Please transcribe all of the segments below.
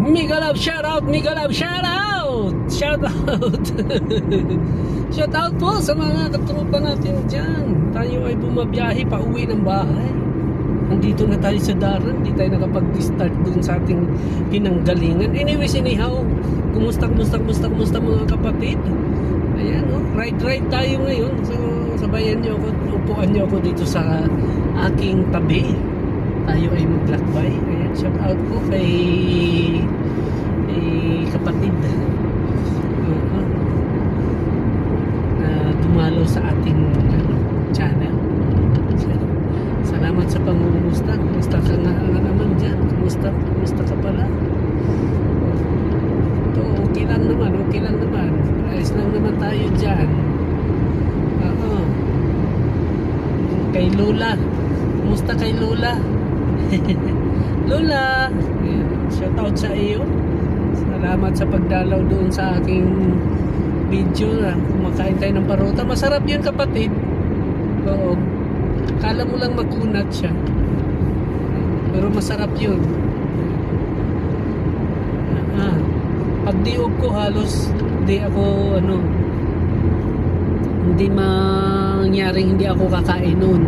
Mega Love, shout out! Mega Love, shout out! Shout out! Shout out po sa mga katropa natin dyan. Tayo ay bumabiyahe pa uwi ng bahay. Nandito na tayo sa Daran. Hindi tayo nakapag-start dun sa ating pinanggalingan. Anyways, anyhow, kumusta mga kapatid? Ayan, oh, ride tayo ngayon. So, sabayan nyo ako, upuan nyo ako dito sa aking tabi. Tayo ay maglakbay. Ayan, shout out po kay kapatid na dumalo sa ating channel. Salamat sa pangungumusta. Kumusta ka nga naman dyan? Kumusta ka pala? Ito, okay lang naman. Ayos lang naman tayo dyan. Kay Lola. Kumusta kay Lola? Lola! Shout out sa iyo. Salamat sa pagdalaw doon sa aking video na kumakain tayo ng paruta. Masarap yun, kapatid. Oo. Kala mo lang makunat siya. Pero masarap yun. Pag diog ko halos hindi mangyaring hindi ako kakain nun.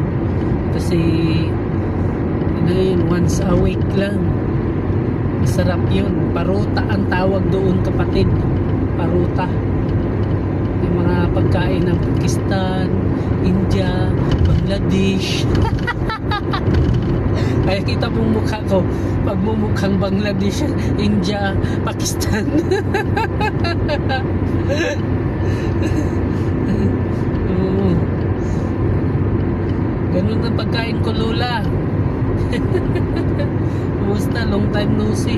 Kasi once a week lang. Masarap yun. Paruta ang tawag doon, kapatid. Paruta. Yung mga pagkain ng Pakistan, India, Bangladesh. Kaya kita mong mukha ko pagmumukhang Bangladesh, India, Pakistan. Ganun ang pagkain ko, Lola. Kumusta? Long time no see.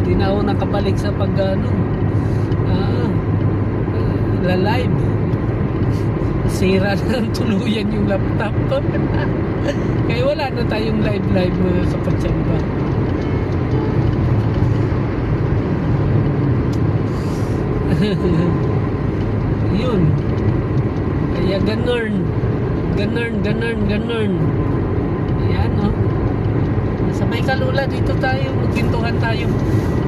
Hindi na ako nakabalik sa live. Sira na tuluyan yung laptop. Kaya wala na tayong live mga kapatsamba. Yun. Kaya ganun. Ayan, no? Sabay ka, Lola, dito tayo. Magpintuhan tayo.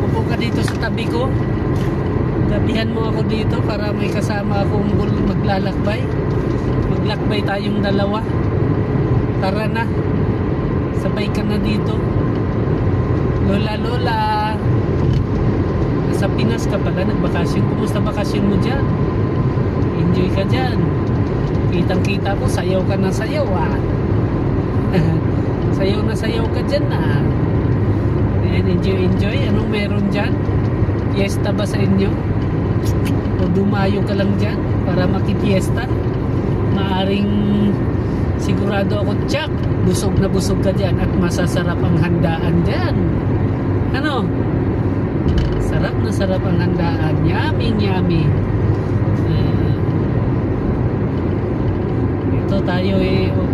Upo ka dito sa tabi ko. Tabihan mo ako dito para may kasama akong maglalakbay. Maglakbay tayong dalawa. Tara na. Sabay ka na dito. Lola. Sa Pinas ka pala nagbakasyon. Kumusta bakasyon mo dyan? Enjoy ka dyan. Kitang-kita ko, sayaw ka na sayaw, Sayaw na sayaw ka dyan, And enjoy. Anong meron dyan? Fiesta ba sa inyo? O dumayo ka lang dyan para makipiesta? Maaring sigurado ako, tsak, busog na busog ka dyan at masasarap ang handaan dyan. Ano? Sarap na sarap ang handaan. Yummy. Ito tayo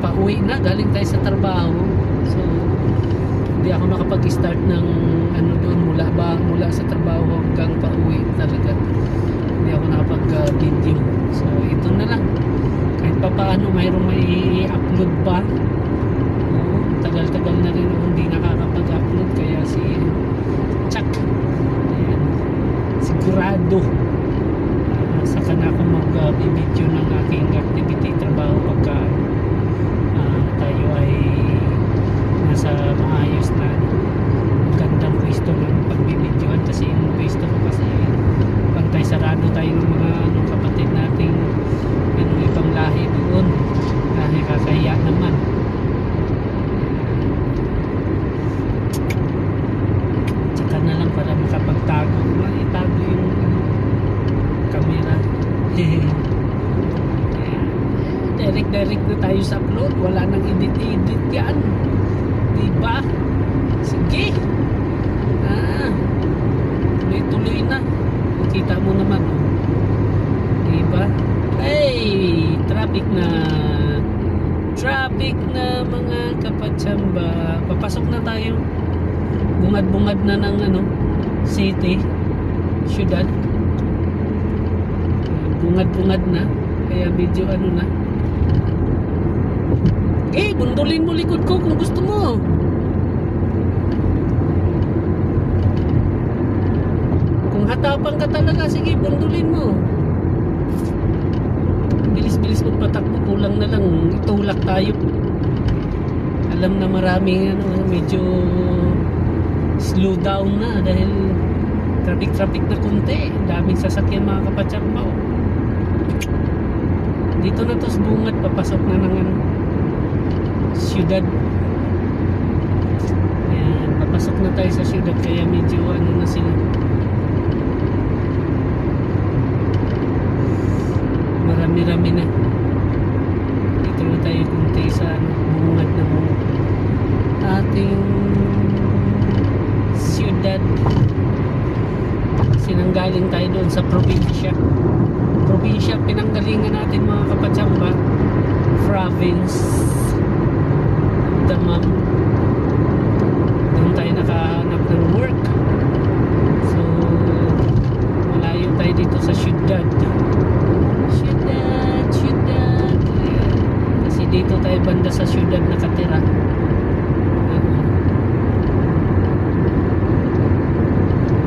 pauwi na. Galing tayo sa trabaho. So, hindi ako nakapag-start ng doon mula sa trabaho hanggang pauwi talaga. Hindi ako nakapag-video. So, ito na lang. Kahit pa paano mayroong may i-upload pa. Tagal-tagal na rin ako hindi nakakapag-upload. Kaya si Chuck, ayan, sigurado saka na ako mag-video ng aking activity, trabaho pagka tayo ay nasa maayos na magandang pwesto ng pagbibidyoan. Kasi yung pwesto ko kasi pantay sarado tayo ng mga kapatid nating ibang lahi doon. Nakakahiya naman. Tsaka na lang para makapagtago. Itago yung camera. Direct na tayo sa upload. Wala nang edit yan. Diba? Sige. Tuloy na. Kita mo naman. Diba? Hey! Traffic na mga kapatsamba. Papasok na tayo. Bungad-bungad na ng city. Syudad. Bungad-bungad na. Kaya medyo na. Bundulin mo likod ko kung gusto mo. matapang ka talaga. Sige, bundulin mo. Bilis-bilis magpatakbo. Kulang na lang. Itulak tayo. Alam na maraming medyo slow down na dahil traffic na kunti. Daming sasakyan mga kapatsamba. Dito na to sa bungad. Papasok na ng siyudad. Ayan, papasok na tayo sa siyudad. Kaya medyo na sila. Marami-rami na. Dito na tayo kunti sa bungad ng ating siyudad. Sinanggaling tayo doon sa probinsya. Pinanggalingan natin mga kapatsamba. Province Damam. Doon tayo nakahanap ng work. So malayo tayo dito sa siyudad. Ayan. Kasi dito tayo banda sa siyudad nakatira.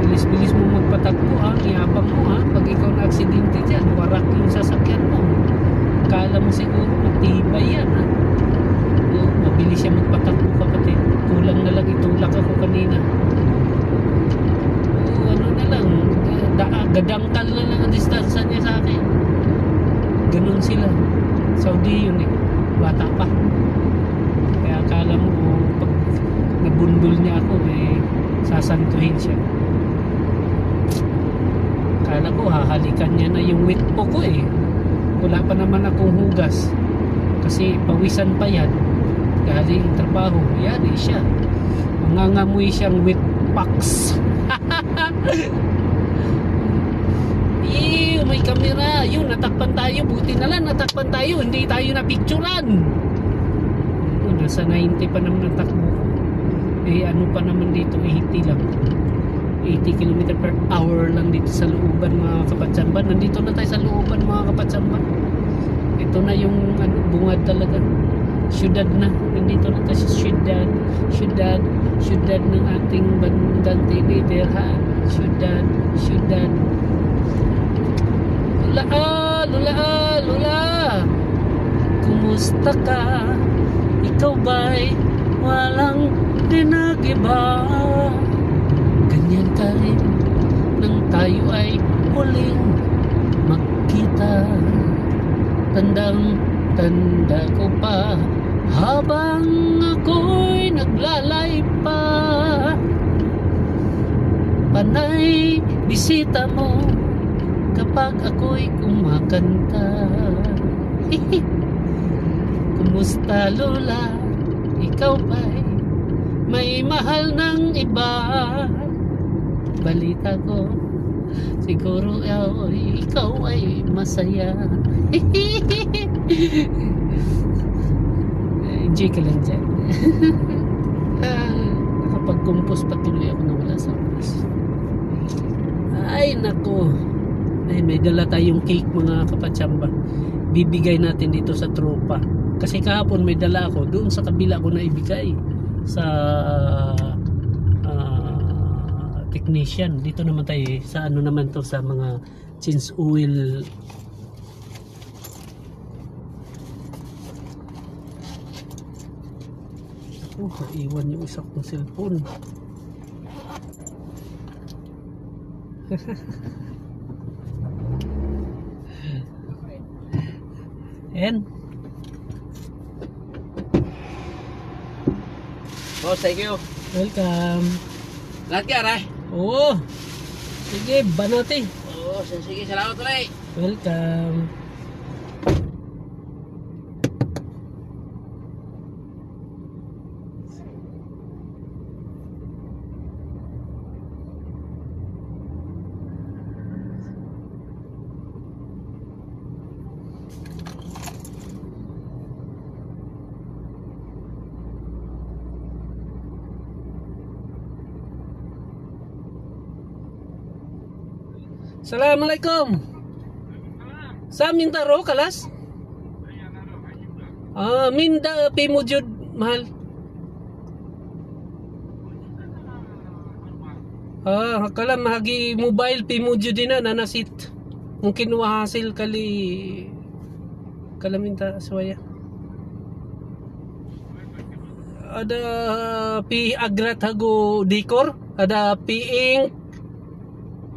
Bilis-bilis mo magpatakbo ha, iyabang mo ha. Pag ikaw na aksidente dyan, warak yung sasakyan mo. Kala mo siguro matibay yan ha. Mabilis siya magpatakbo kapatid. Kulang na lang itulak ako kanina. Ano na lang, gadangkal na lang ang distansya niya sa akin. Ganun sila. Saudi yun eh. Bata pa. Kaya akala mo pag nabundol niya ako sasantuhin siya. Akala ko hahalikan niya na yung wit po ko wala pa naman akong hugas kasi pawisan pa yan galing trabaho. Yan siya, mangangamoy siyang wit packs. May camera yun, natakpan tayo. Buti na lang natakpan tayo, hindi tayo napicturan. Nasa 90 pa naman ang takbo ko. Ano pa naman dito, 80 lang, 80 km per hour lang dito sa looban mga kapatsamba. Nandito na tayo sa looban mga kapatsamba. Ito na yung bungad talaga. Siyudad na. Nandito na tayo sa siyudad. Siyudad ng ating bandang tinitirhan. Siyudad. Lula. Kumusta ka? Ikaw ba'y walang dinagiba? Ganyan ka rin nang tayo ay huling magkita. Tandang-tanda ko pa habang ako'y naglalay pa. Panay bisita mo kapag ako'y kumakanta. Kumusta Lola? Ikaw ba'y may mahal ng iba? Balita ko siguro ikaw ay masaya. Enjoy ka lang dyan. Nakapag-compose patuloy ako na wala sa oras. Ay nako, may dala tayong cake mga kapatsamba. Bibigay natin dito sa tropa. Kasi kahapon may dala ako, doon sa kabila ko na ibigay sa technician. Dito naman tayo sa naman to, sa mga change oil. Naiwan yung isa kong cellphone. And boss, thank you. welcome. Lahat ka, Aray? Oo. Sige, banati. Oo, sige, salamat ulit. Welcome. Assalamualaikum. Sa Mintaro kalas? Minda pimujud mahal. Kalam hagi mobile pi mo jud na nanasit. Mungkin wahasil kali kalaminta suwaya. Ada pi agrat hago decor, ada pi ink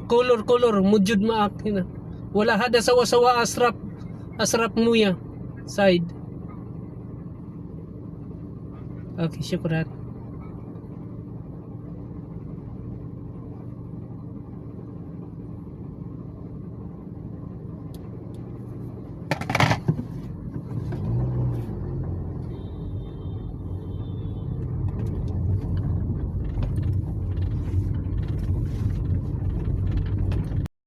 color mujud maak na. Wala hada sawa-sawa asrap muya side. Okay, syukran.